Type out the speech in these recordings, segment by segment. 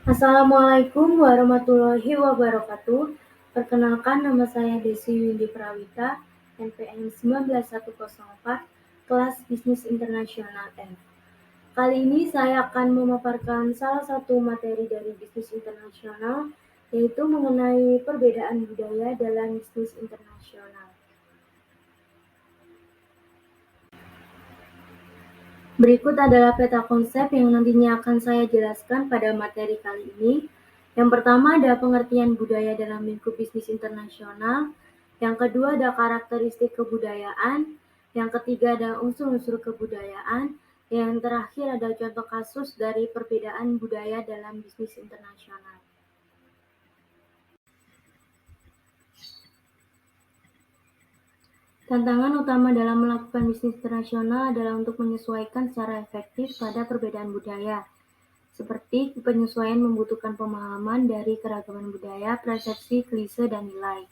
Assalamualaikum warahmatullahi wabarakatuh. Perkenalkan, nama saya Desi Windy Prawita, NPM 19104, kelas Bisnis Internasional F. Kali ini saya akan memaparkan salah satu materi dari bisnis internasional, yaitu mengenai perbedaan budaya dalam bisnis internasional. Berikut adalah peta konsep yang nantinya akan saya jelaskan pada materi kali ini. Yang pertama ada pengertian budaya dalam lingkup bisnis internasional. Yang kedua ada karakteristik kebudayaan. Yang ketiga ada unsur-unsur kebudayaan. Yang terakhir ada contoh kasus dari perbedaan budaya dalam bisnis internasional. Tantangan utama dalam melakukan bisnis internasional adalah untuk menyesuaikan secara efektif pada perbedaan budaya. Seperti penyesuaian membutuhkan pemahaman dari keragaman budaya, persepsi, klise, dan nilai.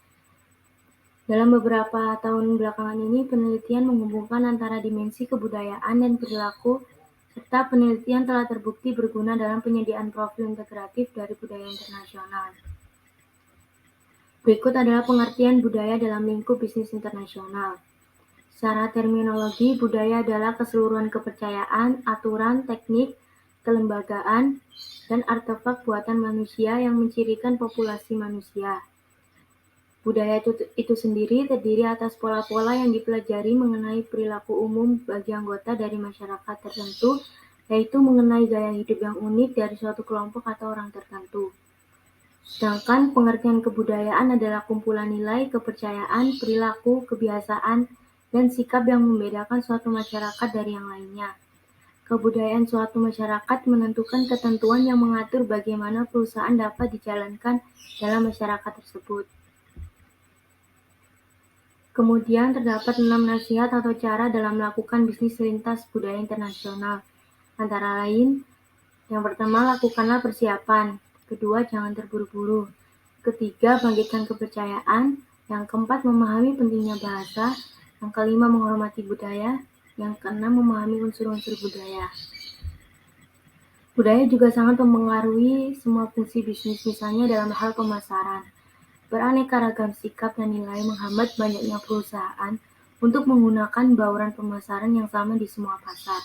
Dalam beberapa tahun belakangan ini, penelitian menghubungkan antara dimensi kebudayaan dan perilaku, serta penelitian telah terbukti berguna dalam penyediaan profil integratif dari budaya internasional. Berikut adalah pengertian budaya dalam lingkup bisnis internasional. Secara terminologi, budaya adalah keseluruhan kepercayaan, aturan, teknik, kelembagaan, dan artefak buatan manusia yang mencirikan populasi manusia. Budaya itu sendiri terdiri atas pola-pola yang dipelajari mengenai perilaku umum bagi anggota dari masyarakat tertentu, yaitu mengenai gaya hidup yang unik dari suatu kelompok atau orang tertentu. Sedangkan pengertian kebudayaan adalah kumpulan nilai, kepercayaan, perilaku, kebiasaan, dan sikap yang membedakan suatu masyarakat dari yang lainnya. Kebudayaan suatu masyarakat menentukan ketentuan yang mengatur bagaimana perusahaan dapat dijalankan dalam masyarakat tersebut. Kemudian terdapat 6 nasihat atau cara dalam melakukan bisnis lintas budaya internasional. Antara lain, yang pertama, lakukanlah persiapan. Kedua, jangan terburu-buru. Ketiga, bangkitkan kepercayaan. Yang keempat, memahami pentingnya bahasa. Yang kelima, menghormati budaya. Yang keenam, memahami unsur-unsur budaya. Budaya juga sangat mempengaruhi semua fungsi bisnis, misalnya dalam hal pemasaran. Beraneka ragam sikap dan nilai menghambat banyaknya perusahaan untuk menggunakan bauran pemasaran yang sama di semua pasar.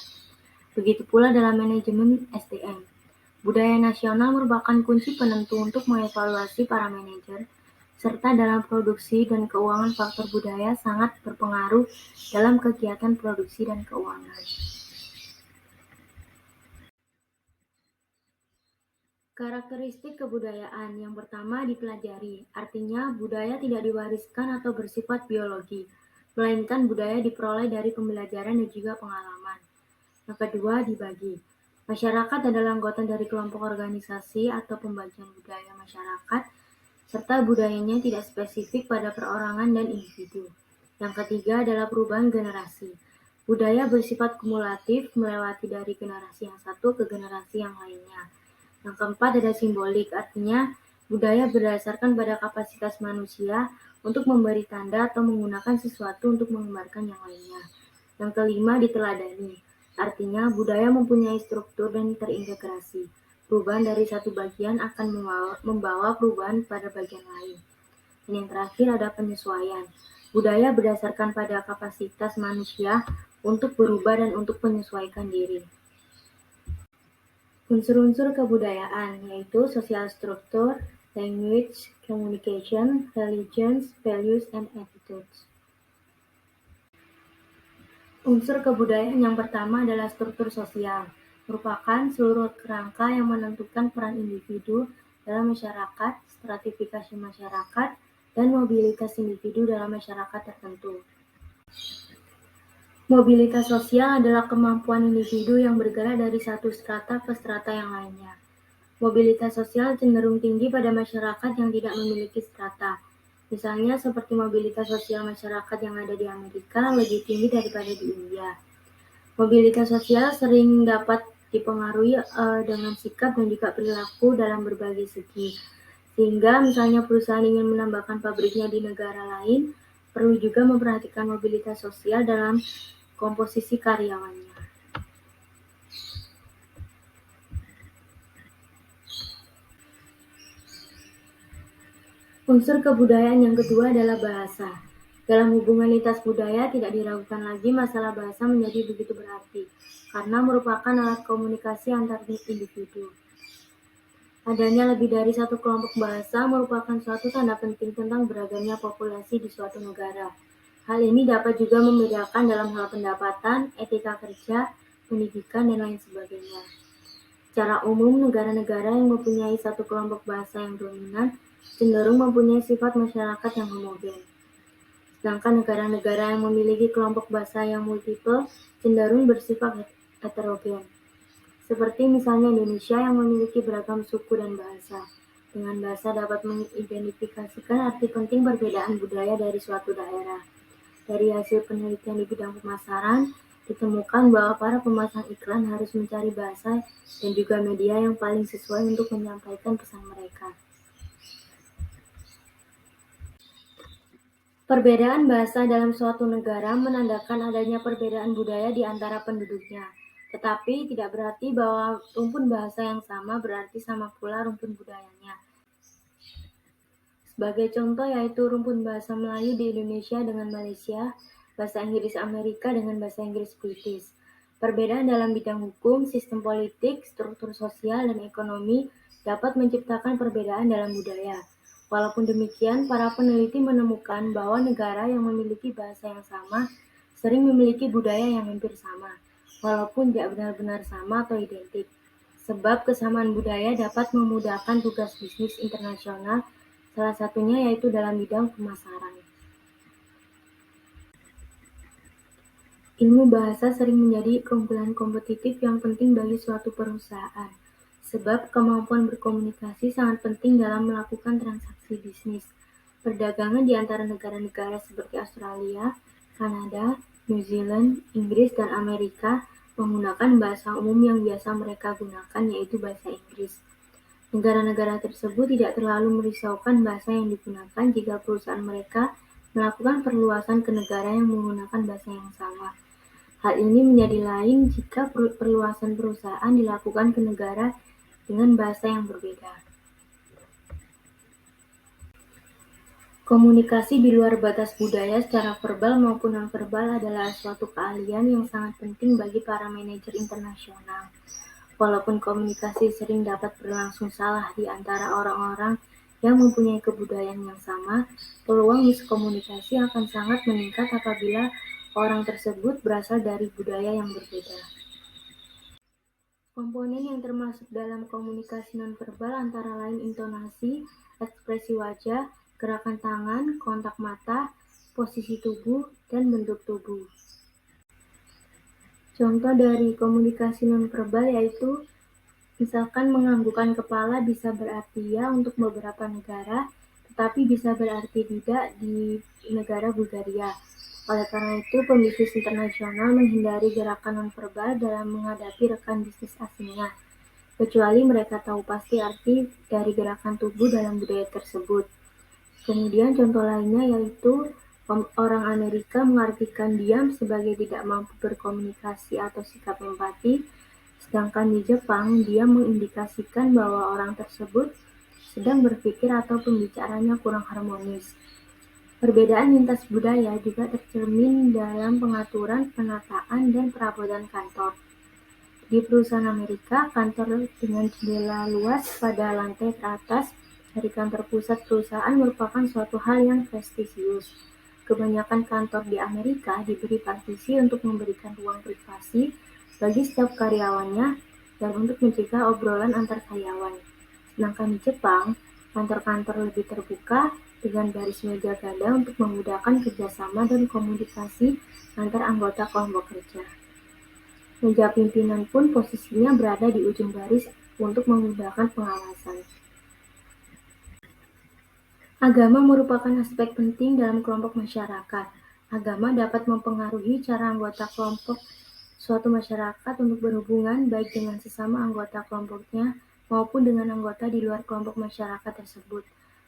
Begitu pula dalam manajemen SDM. Budaya nasional merupakan kunci penentu untuk mengevaluasi para manajer, serta dalam produksi dan keuangan faktor budaya sangat berpengaruh dalam kegiatan produksi dan keuangan. Karakteristik kebudayaan yang pertama dipelajari, artinya budaya tidak diwariskan atau bersifat biologi, melainkan budaya diperoleh dari pembelajaran dan juga pengalaman. Yang kedua, dibagi. Masyarakat adalah anggota dari kelompok organisasi atau pembagian budaya masyarakat, serta budayanya tidak spesifik pada perorangan dan individu. Yang ketiga adalah perubahan generasi. Budaya bersifat kumulatif, melewati dari generasi yang satu ke generasi yang lainnya. Yang keempat ada simbolik, artinya budaya berdasarkan pada kapasitas manusia untuk memberi tanda atau menggunakan sesuatu untuk menggambarkan yang lainnya. Yang kelima diteladani, artinya budaya mempunyai struktur dan terintegrasi. Perubahan dari satu bagian akan membawa perubahan pada bagian lain. Dan yang terakhir ada penyesuaian. Budaya berdasarkan pada kapasitas manusia untuk berubah dan untuk menyesuaikan diri. Unsur-unsur kebudayaan yaitu social structure, language, communication, religions, values, and attitudes. Unsur kebudayaan yang pertama adalah struktur sosial, merupakan seluruh kerangka yang menentukan peran individu dalam masyarakat, stratifikasi masyarakat, dan mobilitas individu dalam masyarakat tertentu. Mobilitas sosial adalah kemampuan individu yang bergerak dari satu strata ke strata yang lainnya. Mobilitas sosial cenderung tinggi pada masyarakat yang tidak memiliki strata. Misalnya seperti mobilitas sosial masyarakat yang ada di Amerika lebih tinggi daripada di India. Mobilitas sosial sering dapat dipengaruhi dengan sikap dan juga perilaku dalam berbagai segi. Sehingga misalnya perusahaan ingin menambahkan pabriknya di negara lain, perlu juga memperhatikan mobilitas sosial dalam komposisi karyawannya. Unsur kebudayaan yang kedua adalah bahasa. Dalam hubungan lintas budaya tidak diragukan lagi masalah bahasa menjadi begitu berarti, karena merupakan alat komunikasi antar individu. Adanya lebih dari satu kelompok bahasa merupakan suatu tanda penting tentang beragamnya populasi di suatu negara. Hal ini dapat juga membedakan dalam hal pendapatan, etika kerja, pendidikan, dan lain sebagainya. Secara umum, negara-negara yang mempunyai satu kelompok bahasa yang dominan cenderung mempunyai sifat masyarakat yang homogen. Sedangkan negara-negara yang memiliki kelompok bahasa yang multiple cenderung bersifat heterogen. Seperti misalnya Indonesia yang memiliki beragam suku dan bahasa. Dengan bahasa dapat mengidentifikasikan arti penting perbedaan budaya dari suatu daerah. Dari hasil penelitian di bidang pemasaran, ditemukan bahwa para pemasang iklan harus mencari bahasa dan juga media yang paling sesuai untuk menyampaikan pesan mereka. Perbedaan bahasa dalam suatu negara menandakan adanya perbedaan budaya di antara penduduknya. Tetapi tidak berarti bahwa rumpun bahasa yang sama berarti sama pula rumpun budayanya. Sebagai contoh yaitu rumpun bahasa Melayu di Indonesia dengan Malaysia, bahasa Inggris Amerika dengan bahasa Inggris British. Perbedaan dalam bidang hukum, sistem politik, struktur sosial, dan ekonomi dapat menciptakan perbedaan dalam budaya. Walaupun demikian, para peneliti menemukan bahwa negara yang memiliki bahasa yang sama sering memiliki budaya yang hampir sama, walaupun tidak benar-benar sama atau identik. Sebab kesamaan budaya dapat memudahkan tugas bisnis internasional, salah satunya yaitu dalam bidang pemasaran. Ilmu bahasa sering menjadi keunggulan kompetitif yang penting bagi suatu perusahaan, sebab kemampuan berkomunikasi sangat penting dalam melakukan transaksi bisnis. Perdagangan di antara negara-negara seperti Australia, Kanada, New Zealand, Inggris, dan Amerika menggunakan bahasa umum yang biasa mereka gunakan, yaitu bahasa Inggris. Negara-negara tersebut tidak terlalu merisaukan bahasa yang digunakan jika perusahaan mereka melakukan perluasan ke negara yang menggunakan bahasa yang sama. Hal ini menjadi lain jika perluasan perusahaan dilakukan ke negara dengan bahasa yang berbeda. Komunikasi di luar batas budaya secara verbal maupun non-verbal adalah suatu keahlian yang sangat penting bagi para manajer internasional. Walaupun komunikasi sering dapat berlangsung salah di antara orang-orang yang mempunyai kebudayaan yang sama, peluang miskomunikasi akan sangat meningkat apabila orang tersebut berasal dari budaya yang berbeda. Komponen yang termasuk dalam komunikasi nonverbal antara lain intonasi, ekspresi wajah, gerakan tangan, kontak mata, posisi tubuh, dan bentuk tubuh. Contoh dari komunikasi nonverbal yaitu misalkan menganggukkan kepala bisa berarti ya untuk beberapa negara, tetapi bisa berarti tidak di negara Bulgaria. Oleh karena itu, pembisnis internasional menghindari gerakan nonverbal dalam menghadapi rekan bisnis asingnya, kecuali mereka tahu pasti arti dari gerakan tubuh dalam budaya tersebut. Kemudian contoh lainnya yaitu orang Amerika mengartikan diam sebagai tidak mampu berkomunikasi atau sikap empati, sedangkan di Jepang dia mengindikasikan bahwa orang tersebut sedang berpikir atau pembicaranya kurang harmonis. Perbedaan lintas budaya juga tercermin dalam pengaturan, penataan, dan perabotan kantor. Di perusahaan Amerika, kantor dengan jendela luas pada lantai teratas dari kantor pusat perusahaan merupakan suatu hal yang prestisius. Kebanyakan kantor di Amerika diberi partisi untuk memberikan ruang privasi bagi setiap karyawannya dan untuk mencegah obrolan antar karyawan. Sedangkan di Jepang, kantor-kantor lebih terbuka dengan baris meja ganda untuk memudahkan kerjasama dan komunikasi antar anggota kelompok kerja. Meja pimpinan pun posisinya berada di ujung baris untuk memudahkan pengawasan. Agama merupakan aspek penting dalam kelompok masyarakat. Agama dapat mempengaruhi cara anggota kelompok suatu masyarakat untuk berhubungan baik dengan sesama anggota kelompoknya maupun dengan anggota di luar kelompok masyarakat tersebut.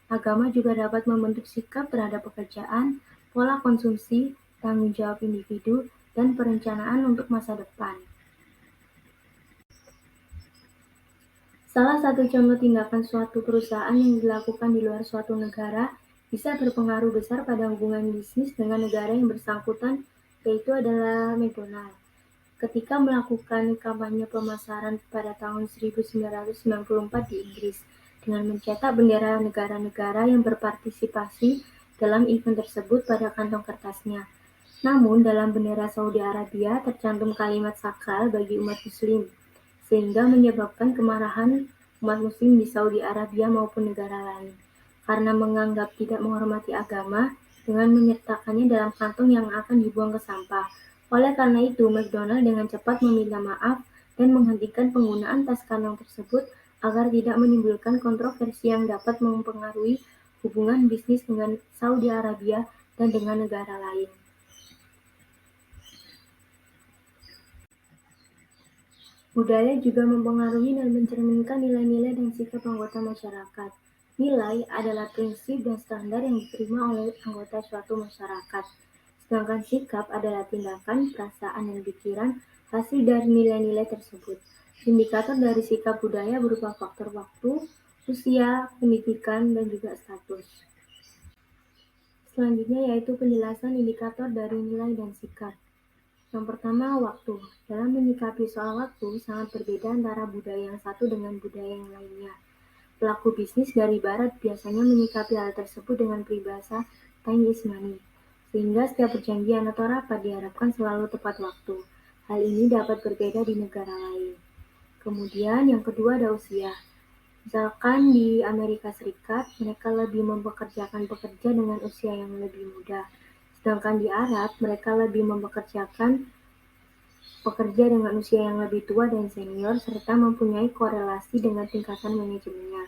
Agama juga dapat membentuk sikap terhadap pekerjaan, pola konsumsi, tanggung jawab individu, dan perencanaan untuk masa depan. Salah satu contoh tindakan suatu perusahaan yang dilakukan di luar suatu negara bisa berpengaruh besar pada hubungan bisnis dengan negara yang bersangkutan, yaitu adalah McDonald. Ketika melakukan kampanye pemasaran pada tahun 1994 di Inggris dengan mencetak bendera negara-negara yang berpartisipasi dalam event tersebut pada kantong kertasnya. Namun, dalam bendera Saudi Arabia tercantum kalimat sakral bagi umat Muslim, sehingga menyebabkan kemarahan umat Muslim di Saudi Arabia maupun negara lain, karena menganggap tidak menghormati agama dengan menyertakannya dalam kantong yang akan dibuang ke sampah. Oleh karena itu, McDonald dengan cepat meminta maaf dan menghentikan penggunaan tas kantong tersebut agar tidak menimbulkan kontroversi yang dapat mempengaruhi hubungan bisnis dengan Saudi Arabia dan dengan negara lain. Budaya juga mempengaruhi dan mencerminkan nilai-nilai dan sikap anggota masyarakat. Nilai adalah prinsip dan standar yang diterima oleh anggota suatu masyarakat. Sedangkan sikap adalah tindakan, perasaan, dan pikiran hasil dari nilai-nilai tersebut. Indikator dari sikap budaya berupa faktor waktu, usia, pendidikan, dan juga status. Selanjutnya yaitu penjelasan indikator dari nilai dan sikap. Yang pertama, waktu. Dalam menyikapi soal waktu, sangat berbeda antara budaya yang satu dengan budaya yang lainnya. Pelaku bisnis dari barat biasanya menyikapi hal tersebut dengan peribahasa time is money, sehingga setiap perjanjian atau rapat diharapkan selalu tepat waktu. Hal ini dapat berbeda di negara lain. Kemudian yang kedua ada usia. Misalkan di Amerika Serikat, mereka lebih mempekerjakan pekerja dengan usia yang lebih muda. Sedangkan di Arab, mereka lebih mempekerjakan pekerja dengan usia yang lebih tua dan senior, serta mempunyai korelasi dengan tingkatan manajemennya.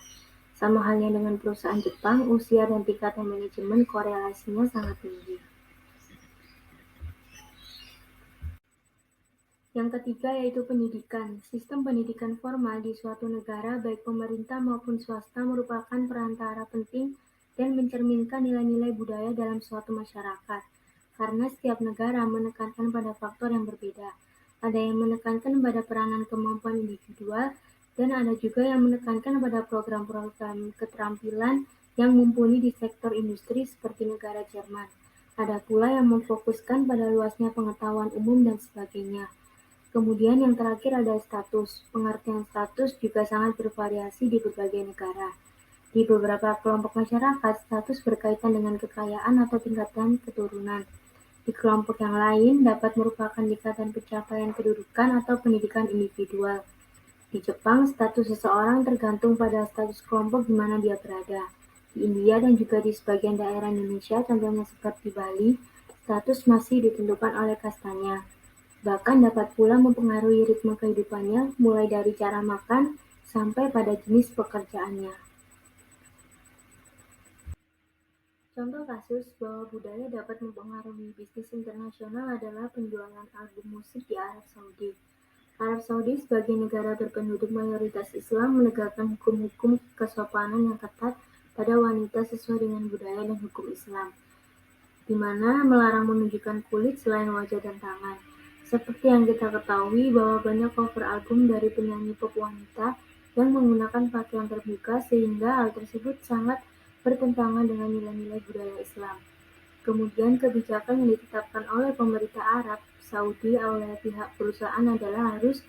Sama halnya dengan perusahaan Jepang, usia dan tingkatan manajemen korelasinya sangat tinggi. Yang ketiga yaitu pendidikan. Sistem pendidikan formal di suatu negara, baik pemerintah maupun swasta, merupakan perantara penting dan mencerminkan nilai-nilai budaya dalam suatu masyarakat. Karena setiap negara menekankan pada faktor yang berbeda. Ada yang menekankan pada peranan kemampuan individual, dan ada juga yang menekankan pada program-program keterampilan yang mumpuni di sektor industri seperti negara Jerman. Ada pula yang memfokuskan pada luasnya pengetahuan umum dan sebagainya. Kemudian yang terakhir ada status. Pengertian status juga sangat bervariasi di berbagai negara. Di beberapa kelompok masyarakat, status berkaitan dengan kekayaan atau tingkatan keturunan. Di kelompok yang lain dapat merupakan tingkatan pencapaian kedudukan atau pendidikan individual. Di Jepang, status seseorang tergantung pada status kelompok di mana dia berada. Di India dan juga di sebagian daerah Indonesia, contohnya seperti Bali, status masih ditentukan oleh kastanya. Bahkan dapat pula mempengaruhi ritme kehidupannya, mulai dari cara makan sampai pada jenis pekerjaannya. Contoh kasus bahwa budaya dapat mempengaruhi bisnis internasional adalah penjualan album musik di Arab Saudi. Arab Saudi sebagai negara berpenduduk mayoritas Islam menegakkan hukum-hukum kesopanan yang ketat pada wanita sesuai dengan budaya dan hukum Islam, di mana melarang menunjukkan kulit selain wajah dan tangan. Seperti yang kita ketahui bahwa banyak cover album dari penyanyi pop wanita yang menggunakan pakaian terbuka, sehingga hal tersebut sangat bertentangan dengan nilai-nilai budaya Islam. Kemudian kebijakan yang ditetapkan oleh pemerintah Arab Saudi oleh pihak perusahaan adalah harus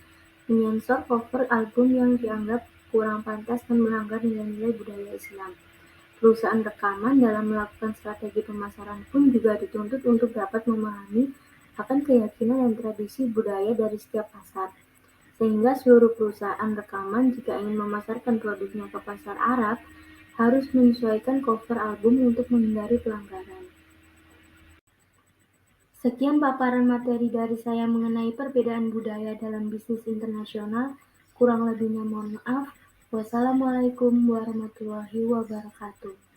menyensor cover album yang dianggap kurang pantas dan melanggar nilai-nilai budaya Islam. Perusahaan rekaman dalam melakukan strategi pemasaran pun juga dituntut untuk dapat memahami akan keyakinan dan tradisi budaya dari setiap pasar. Sehingga seluruh perusahaan rekaman jika ingin memasarkan produknya ke pasar Arab harus menyesuaikan cover album untuk menghindari pelanggaran. Sekian paparan materi dari saya mengenai perbedaan budaya dalam bisnis internasional. Kurang lebihnya mohon maaf. Wassalamualaikum warahmatullahi wabarakatuh.